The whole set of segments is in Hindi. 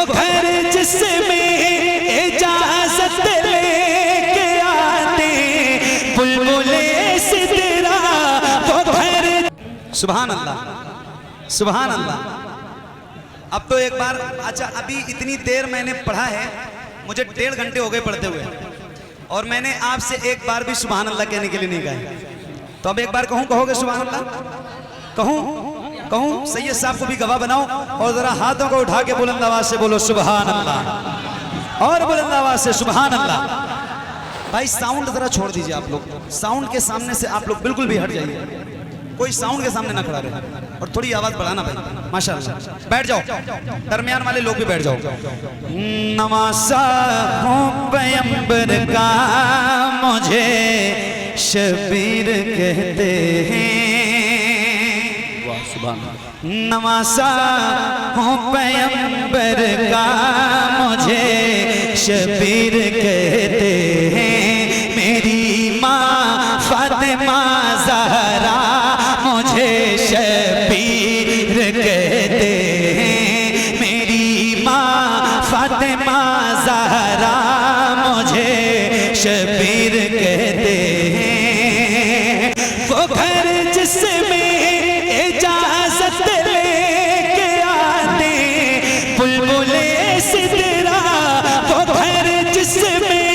वो घर जिसमें इजाजत लेके आते बुलबुले सिदरा वो घर। सुभान अल्लाह सुभान अल्लाह। अब तो एक बार, अच्छा अभी इतनी देर मैंने पढ़ा है, मुझे 1.5 घंटे हो गए पढ़ते हुए, और मैंने आपसे एक बार भी सुभान अल्लाह कहने के लिए नहीं कहा। तो अब एक बार कहूं, कहोगे सुभान अल्लाह? कहूं? सैयद साहब को भी गवाह बनाओ और जरा हाथों को उठा के बुलंद आवाज से बोलो सुभान अल्लाह, और बुलंद आवाज से सुभान अल्लाह। भाई साउंड जरा छोड़ दीजिए आप लोग, साउंड के सामने से आप लोग बिल्कुल भी हट जाइए, कोई साउंड के सामने ना खड़ा रहे, और थोड़ी आवाज बढ़ाना भाई माशाअल्लाह। बैठ जाओ, दरमियान वाले लोग भी बैठ जाओ। नवासा हूँ पैगंबर का मुझे शबीर कहते हैं, नवासा हूँ पैगंबर का मुझे शबीर कहते हैं, मेरी माँ फातिमा ज़हरा मुझे शबीर कहते हैं, मेरी माँ फातिमा ज़हरा मुझे शबीर कहते हैं। वो घर जिसमें इजाजत लेके आते बुलबुले सिदरा, वो घर जिसमें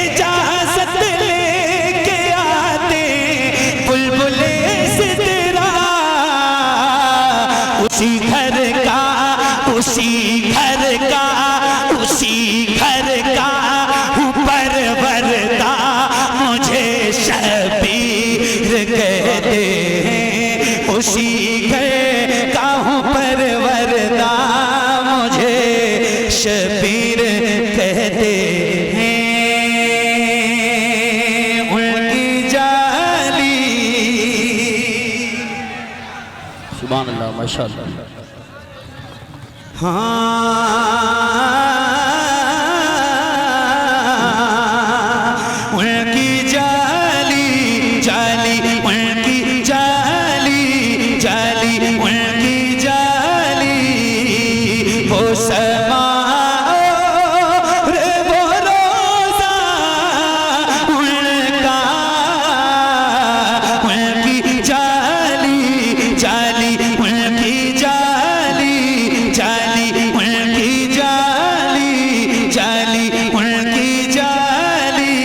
इजाजत लेके आते बुलबुले सिदरा, उसी घर का परवरदा मुझे शबीर कहते हैं, उसी घर का हूँ परवरदा मुझे शबीर कहते हैं। उनकी जाली सुभान अल्लाह माशाअल्लाह। उनकी जाली उनकी जाली वो समा रे वो रोज़ा उनका, उनकी जाली उनकी उनकी जाली।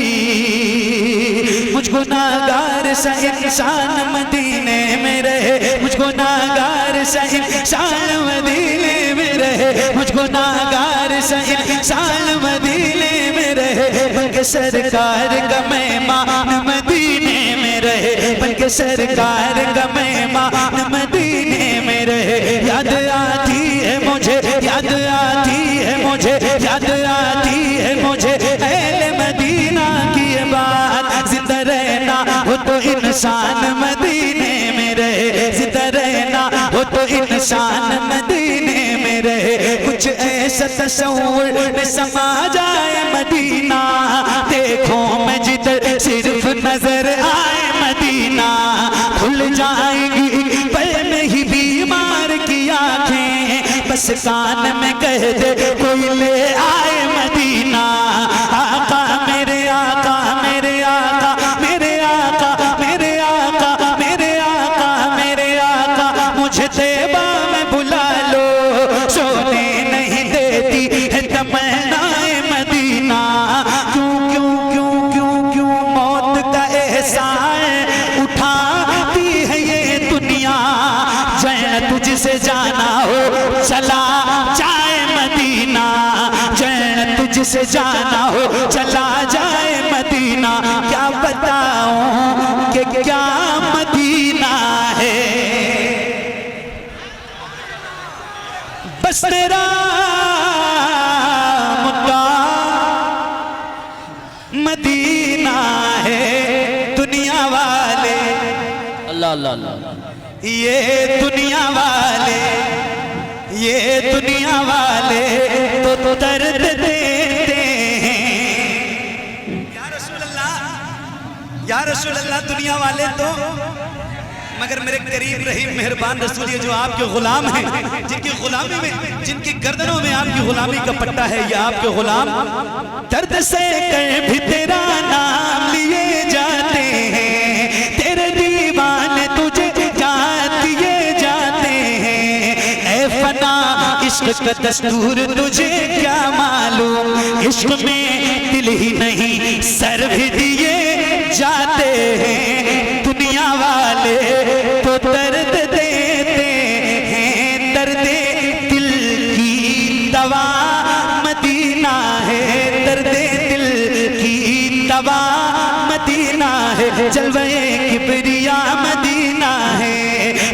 मुझको नागार सा इंसान मदीने में रहे, मुझको नागार सा इंसान मदीने में रहे, मुझको नागार सा इंसान मदीने में रहे, बल्कि सरकार का मेहमान मदीने में रहे, बल्कि सरकार का मेहमान मदीने में रहे। याद आती है मुझे, याद आती है मुझे, याद आती है मुझे अहले मदीना की बात। जिंदा रहना हो तो इंसान मदीने में रहे, जिंदा रहना हो तो इंसान मदीने में रहे। कुछ ऐसा तस्वुर में समा जाए मदीना, देखो मैं जिधर सिर्फ नजर आए मदीना, खुल जाएंगी पल में ही बीमार की आंखें, बस कान में कह दे कोई ले आए मदीना। आका मेरे आका मेरे आका मेरे आका मेरे आका मेरे आका मेरे आका, मुझे तैबा में बुला लो, सोने नहीं देती है तमन्नाए मदीना। क्यों क्यों क्यों क्यों क्यों मौत का एहसान उठाती है ये दुनिया, जैन तुझसे जाना हो चला जाए मदीना, जैन तुझसे जाना हो चला जाए मदीना। क्या बताऊं कि क्या मदीना है, बस तेरा मुद्दा मदीना है। दुनिया वाले अल्लाह अल्लाह अल्लाह, ये दुनिया वाले, ये दुनिया वाले तो दर्द देते हैं। या रसूल अल्लाह दुनिया वाले तो मगर मेरे करीम रहीम मेहरबान रसूल, ये जो आपके गुलाम हैं, जिनकी गुलामी में, जिनकी गर्दनों में आपकी गुलामी का पट्टा है, ये आपके गुलाम दर्द से कहीं भी तेरा नाम लिए जाते हैं, तेरे दीवाने तुझे याद किए जाते हैं। ऐ फना इश्क का दस्तूर तुझे क्या मालूम, इश्क में दिल ही नहीं सर भी दिए जाते हैं। दुनिया वाले तो दर्द देते हैं, दर्द दिल की दवा मदीना है, दर्द दिल की दवा मदीना है, जलवे किबरिया मदीना है,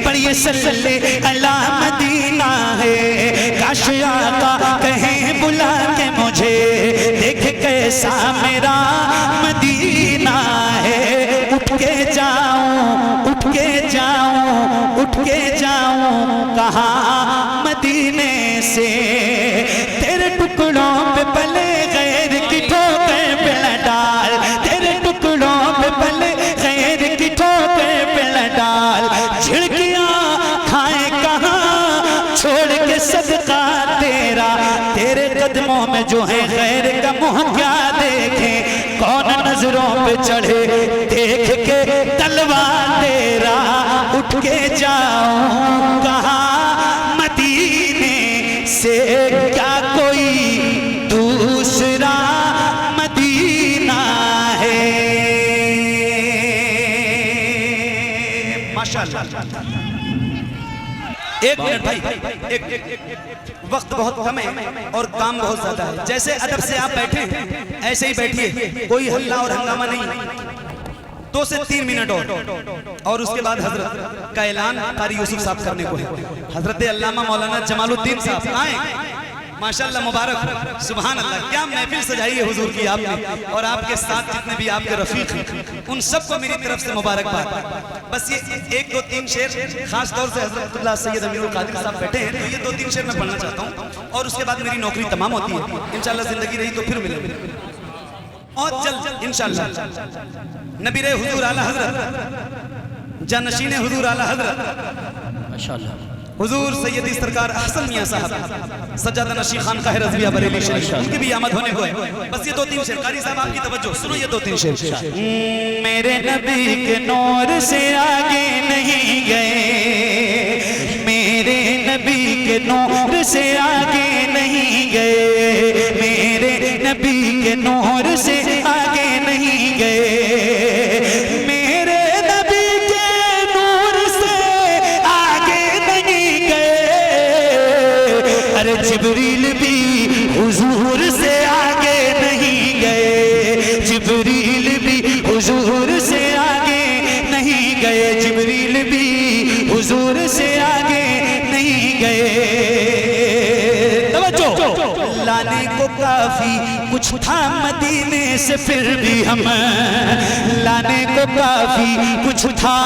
पर ये सल्ले अला मदीना है। काश आका कहें बुला के मुझे, देख कैसा मेरा मदीना है। उठ के जाऊं, उठ के जाऊं, उठ के जाऊं कहाँ मदीने से, तेरे टुकड़ों पे पले गैर की ठोकर पे न डाल, तेरे टुकड़ों पे पले गैर की ठोकर पे न डाल। झिड़कियां खाए कहाँ छोड़ के सदका तेरा, तेरे कदमों में जो है गैर का मुँह क्या देखे, कौन नजरों पे चढ़े देख के तलवा तेरा। उठ के जाऊं कहाँ मदीने से, क्या कोई दूसरा मदीना है। माशाअल्लाह। एक मिनट भाई, एक वक्त बहुत कम है और काम बहुत ज्यादा है। जैसे अदब से आप बैठे हैं ऐसे ही बैठिए, कोई हल्ला और हंगामा नहीं। 2 से 3 मिनट और उसके बाद हजरत का ऐलान कारी यूसुफ साहब करने को है। हजरत अल्लामा मौलाना जमालुद्दीन साहब आए, माशाअल्लाह मुबारक, सुभान अल्लाह, क्या महफिल सजाई है हुजूर की आपने, और आपके साथ जितने भी आपके रफीक हैं उन सबको मेरी तरफ से मुबारकबाद। बस ये 1, 2, 3 शेर खास तौर से हजरतुल्लाह सैयद अमीरुल कादिर साहब बैठे हैं, तो ये 2, 3 शेर मैं पढ़ना चाहता हूँ और उसके बाद मेरी नौकरी तमाम होती है। इंशाअल्लाह जिंदगी रही तो फिर मिलेंगे और जल्द इंशाअल्लाह। नबीरे हुजूर आला हजरत, जानशीने हुजूर आला हजरत माशाअल्लाह हुजूर सैयदी सरकार अहसन मियां साहब सज्जादा नशी खान का रज़विया बरेली शरीफ, उनकी भी आमद होने को है। बस ये 2-3 शेर, कारी साहब आपकी तवज्जो सुनो, ये 2-3 शेर। मेरे नबी के नूर से आगे नहीं गए, मेरे नबी के नूर से आगे नहीं गए, मेरे नबी के नूर से आगे नहीं गए, मेरे नबी के नूर से आगे नहीं गए। अरे जिब्रील भी हुजूर से आगे नहीं गए, जिब्रील भी हुजूर से आगे नहीं गए, जिब्रील भी हुजूर से आगे नहीं गए। लाने को काफी कुछ था मदीने से, फिर भी हम लाने को काफी कुछ था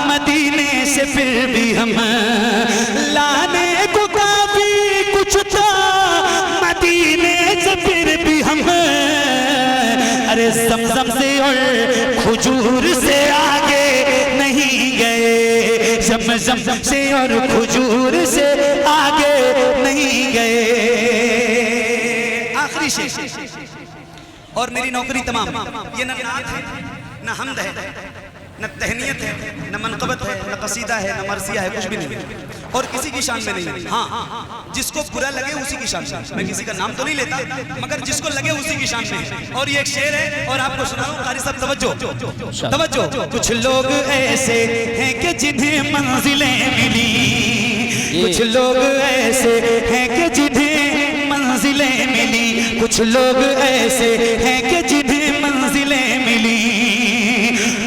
मदीने से, फिर भी हम लाने को काफी कुछ था मदीने से, फिर भी हम अरे ज़मज़म से और खजूर से आगे नहीं गए, ज़मज़म से और खजूर से आगे नहीं गए। आखिरी शेर और मेरी नौकरी तमाम। ये न नात है, न हमद है, न तहनीयत है, न मनक़बत है, न कसीदा है, न मर्सिया है, कुछ भी नहीं, और किसी की शान में नहीं। हाँ, जिसको बुरा लगे उसी की शान में, मैं किसी का नाम तो नहीं लेता, मगर जिसको लगे उसी की शान में। और ये एक शेर है और आपको सुना रहा हूं, कारी साहब तवज्जो तवज्जो। कुछ लोग ऐसे हैं कि जिन्हें मंजिलें मिली, कुछ लोग ऐसे हैं कि जिन्हें मंजिलें मिली, कुछ लोग ऐसे हैं कि जिन्हें मंजिलें मिली,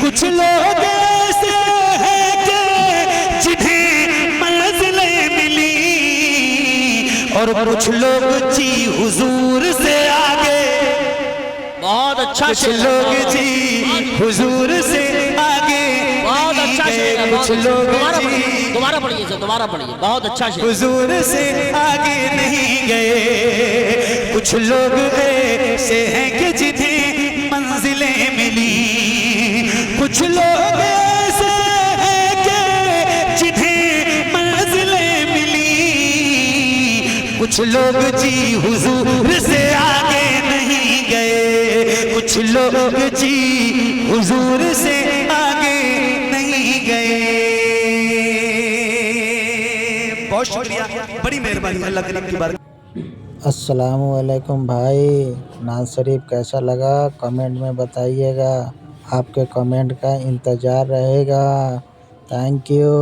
कुछ लोग ऐसे हैं कि जिन्हें मंजिलें मिली, और कुछ लोग जी हुजूर से आगे। बहुत अच्छा कुछ लोग जी हुजूर से आगे, बहुत अच्छा शेर है, कुछ लोग दोबारा पढ़िए सर, दोबारा पढ़िए, बहुत अच्छा शेर। हुजूर से आगे नहीं गए, कुछ लोग ऐसे हैं कि जिन्हें मंजिलें मिली, कुछ लोग ऐसे हैं कि कुछ लोग जी हुजूर से आगे नहीं गए, कुछ लोग जी हुजूर से आगे नहीं गए। बहुत शुक्रिया, बड़ी मेहरबानी, अल्लाह करीम की बात। अस्सलामुअलैकुम भाई, नाज शरीफ कैसा लगा कमेंट में बताइएगा। आपके कमेंट का इंतज़ार रहेगा। Thank you.